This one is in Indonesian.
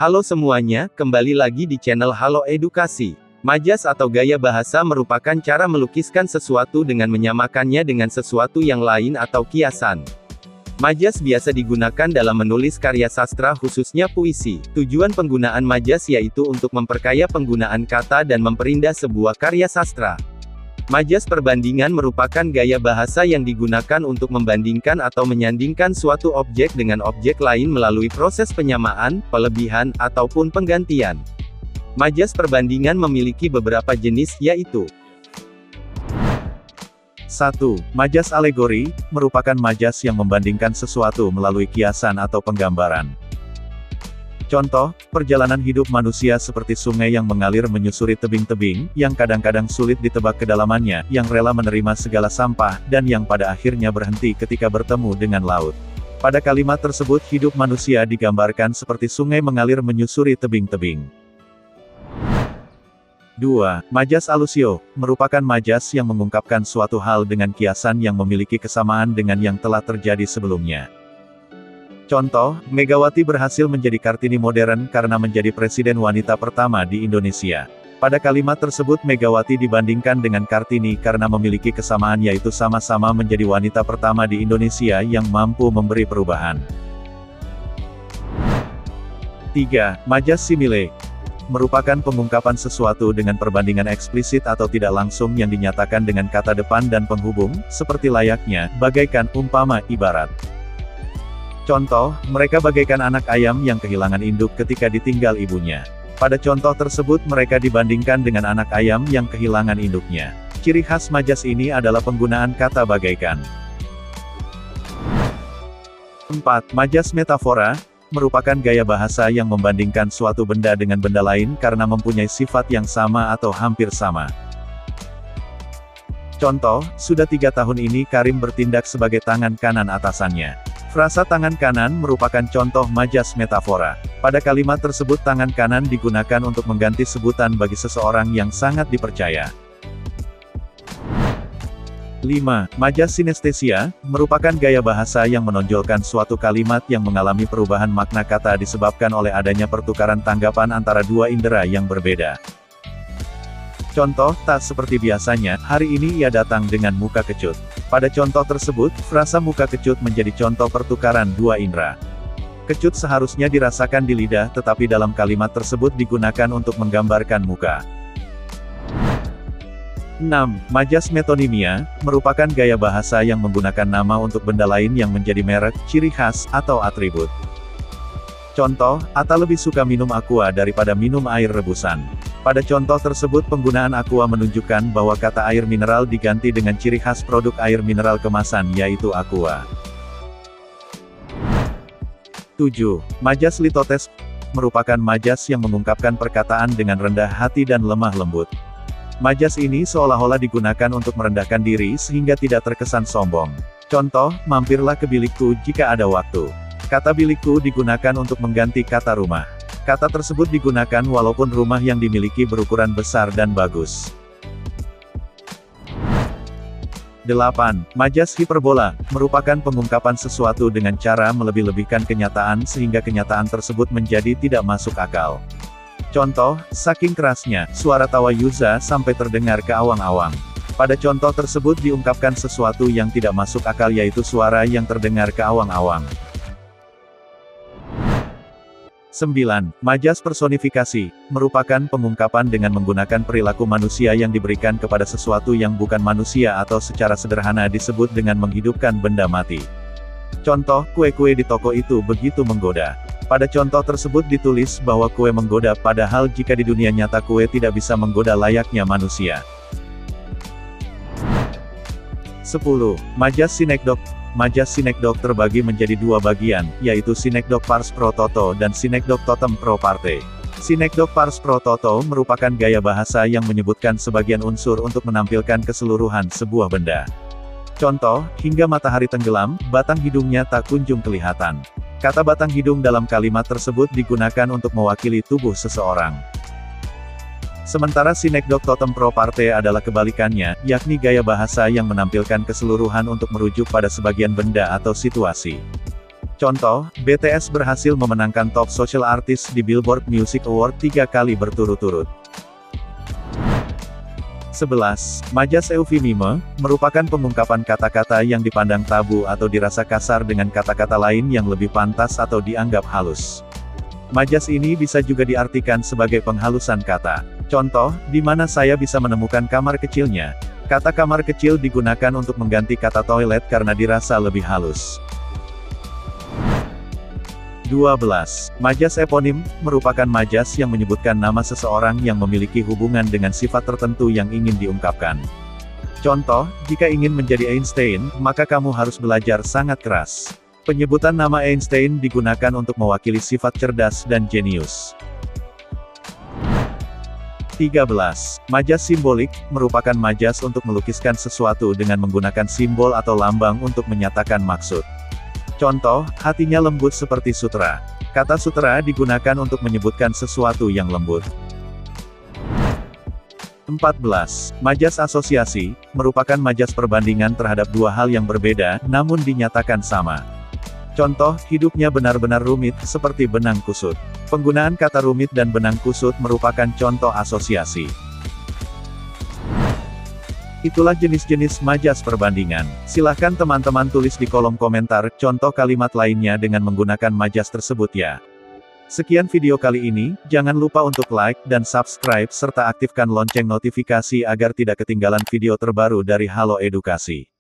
Halo semuanya, kembali lagi di channel Halo Edukasi. Majas atau gaya bahasa merupakan cara melukiskan sesuatu dengan menyamakannya dengan sesuatu yang lain atau kiasan. Majas biasa digunakan dalam menulis karya sastra khususnya puisi. Tujuan penggunaan majas yaitu untuk memperkaya penggunaan kata dan memperindah sebuah karya sastra. Majas perbandingan merupakan gaya bahasa yang digunakan untuk membandingkan atau menyandingkan suatu objek dengan objek lain melalui proses penyamaan, pelebihan, ataupun penggantian. Majas perbandingan memiliki beberapa jenis, yaitu 1. Majas alegori, merupakan majas yang membandingkan sesuatu melalui kiasan atau penggambaran. Contoh, perjalanan hidup manusia seperti sungai yang mengalir menyusuri tebing-tebing, yang kadang-kadang sulit ditebak kedalamannya, yang rela menerima segala sampah, dan yang pada akhirnya berhenti ketika bertemu dengan laut. Pada kalimat tersebut hidup manusia digambarkan seperti sungai mengalir menyusuri tebing-tebing. 2. Majas alusio, merupakan majas yang mengungkapkan suatu hal dengan kiasan yang memiliki kesamaan dengan yang telah terjadi sebelumnya. Contoh, Megawati berhasil menjadi Kartini modern karena menjadi presiden wanita pertama di Indonesia. Pada kalimat tersebut Megawati dibandingkan dengan Kartini karena memiliki kesamaan yaitu sama-sama menjadi wanita pertama di Indonesia yang mampu memberi perubahan. 3. Majas simile, merupakan pengungkapan sesuatu dengan perbandingan eksplisit atau tidak langsung yang dinyatakan dengan kata depan dan penghubung, seperti layaknya, bagaikan, umpama, ibarat. Contoh, mereka bagaikan anak ayam yang kehilangan induk ketika ditinggal ibunya. Pada contoh tersebut mereka dibandingkan dengan anak ayam yang kehilangan induknya. Ciri khas majas ini adalah penggunaan kata bagaikan. 4. Majas metafora, merupakan gaya bahasa yang membandingkan suatu benda dengan benda lain karena mempunyai sifat yang sama atau hampir sama. Contoh, sudah 3 tahun ini Karim bertindak sebagai tangan kanan atasannya. Frasa tangan kanan merupakan contoh majas metafora. Pada kalimat tersebut tangan kanan digunakan untuk mengganti sebutan bagi seseorang yang sangat dipercaya. 5. Majas sinestesia, merupakan gaya bahasa yang menonjolkan suatu kalimat yang mengalami perubahan makna kata disebabkan oleh adanya pertukaran tanggapan antara dua indera yang berbeda. Contoh, tak seperti biasanya, hari ini ia datang dengan muka kecut. Pada contoh tersebut, frasa muka kecut menjadi contoh pertukaran dua indera. Kecut seharusnya dirasakan di lidah tetapi dalam kalimat tersebut digunakan untuk menggambarkan muka. 6. Majas metonimia, merupakan gaya bahasa yang menggunakan nama untuk benda lain yang menjadi merek, ciri khas, atau atribut. Contoh, Ata lebih suka minum aqua daripada minum air rebusan. Pada contoh tersebut penggunaan aqua menunjukkan bahwa kata air mineral diganti dengan ciri khas produk air mineral kemasan yaitu aqua. 7. Majas litotes, merupakan majas yang mengungkapkan perkataan dengan rendah hati dan lemah lembut. Majas ini seolah-olah digunakan untuk merendahkan diri sehingga tidak terkesan sombong. Contoh, mampirlah ke bilikku jika ada waktu. Kata bilikku digunakan untuk mengganti kata rumah. Kata tersebut digunakan walaupun rumah yang dimiliki berukuran besar dan bagus. 8. Majas hiperbola, merupakan pengungkapan sesuatu dengan cara melebih-lebihkan kenyataan sehingga kenyataan tersebut menjadi tidak masuk akal. Contoh, saking kerasnya, suara tawa Yuza sampai terdengar ke awang-awang. Pada contoh tersebut diungkapkan sesuatu yang tidak masuk akal yaitu suara yang terdengar ke awang-awang. 9. Majas personifikasi, merupakan pengungkapan dengan menggunakan perilaku manusia yang diberikan kepada sesuatu yang bukan manusia atau secara sederhana disebut dengan menghidupkan benda mati. Contoh, kue-kue di toko itu begitu menggoda. Pada contoh tersebut ditulis bahwa kue menggoda padahal jika di dunia nyata kue tidak bisa menggoda layaknya manusia. 10. Majas sinekdok. Majas sinekdok terbagi menjadi dua bagian, yaitu sinekdok pars pro toto dan sinekdok totem pro parte. Sinekdok pars pro toto merupakan gaya bahasa yang menyebutkan sebagian unsur untuk menampilkan keseluruhan sebuah benda. Contoh, hingga matahari tenggelam, batang hidungnya tak kunjung kelihatan. Kata batang hidung dalam kalimat tersebut digunakan untuk mewakili tubuh seseorang. Sementara sinekdok totem pro parte adalah kebalikannya, yakni gaya bahasa yang menampilkan keseluruhan untuk merujuk pada sebagian benda atau situasi. Contoh, BTS berhasil memenangkan Top Social Artist di Billboard Music Award 3 kali berturut-turut. 11. Majas eufemime, merupakan pengungkapan kata-kata yang dipandang tabu atau dirasa kasar dengan kata-kata lain yang lebih pantas atau dianggap halus. Majas ini bisa juga diartikan sebagai penghalusan kata. Contoh, di mana saya bisa menemukan kamar kecilnya. Kata kamar kecil digunakan untuk mengganti kata toilet karena dirasa lebih halus. 12. Majas eponim, merupakan majas yang menyebutkan nama seseorang yang memiliki hubungan dengan sifat tertentu yang ingin diungkapkan. Contoh, jika ingin menjadi Einstein, maka kamu harus belajar sangat keras. Penyebutan nama Einstein digunakan untuk mewakili sifat cerdas dan jenius. 13. Majas simbolik, merupakan majas untuk melukiskan sesuatu dengan menggunakan simbol atau lambang untuk menyatakan maksud. Contoh, hatinya lembut seperti sutera. Kata sutera digunakan untuk menyebutkan sesuatu yang lembut. 14. Majas asosiasi, merupakan majas perbandingan terhadap dua hal yang berbeda, namun dinyatakan sama. Contoh, hidupnya benar-benar rumit, seperti benang kusut. Penggunaan kata rumit dan benang kusut merupakan contoh asosiasi. Itulah jenis-jenis majas perbandingan. Silahkan teman-teman tulis di kolom komentar contoh kalimat lainnya dengan menggunakan majas tersebut ya. Sekian video kali ini, jangan lupa untuk like dan subscribe serta aktifkan lonceng notifikasi agar tidak ketinggalan video terbaru dari Halo Edukasi.